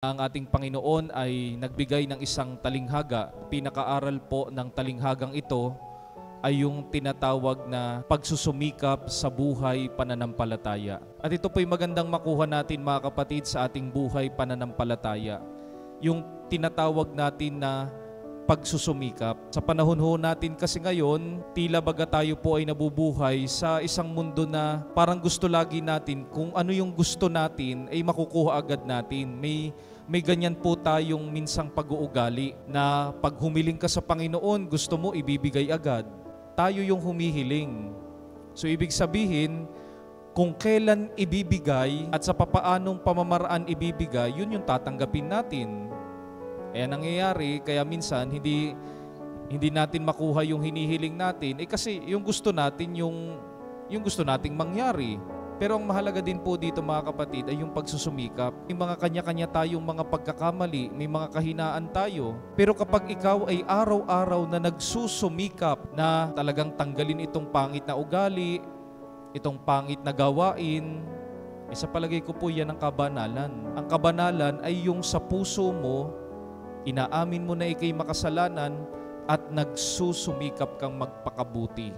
Ang ating Panginoon ay nagbigay ng isang talinghaga. Pinakaaral po ng talinghagang ito ay yung tinatawag na pagsusumikap sa buhay pananampalataya. At ito po'y magandang makuha natin mga kapatid sa ating buhay pananampalataya. Yung tinatawag natin na pagsusumikap. Sa panahon ho natin kasi ngayon, tila baga tayo po ay nabubuhay sa isang mundo na parang gusto lagi natin, kung ano yung gusto natin ay makukuha agad natin. May ganyan po tayong minsang pag-uugali na pag humiling ka sa Panginoon, gusto mo ibibigay agad. Tayo yung humihiling. So ibig sabihin, kung kailan ibibigay at sa papaanong pamamaraan ibibigay, yun yung tatanggapin natin. Nangyayari, kaya minsan hindi natin makuha yung hinihiling natin, kasi yung gusto natin, yung gusto nating mangyari. Pero ang mahalaga din po dito mga kapatid ay yung pagsusumikap. May mga kanya-kanya tayong mga pagkakamali, may mga kahinaan tayo. Pero kapag ikaw ay araw-araw na nagsusumikap na talagang tanggalin itong pangit na ugali, itong pangit na gawain, sa palagay ko po yan ang kabanalan. Ang kabanalan ay yung sa puso mo, inaamin mo na ikay makasalanan at nagsusumikap kang magpakabuti.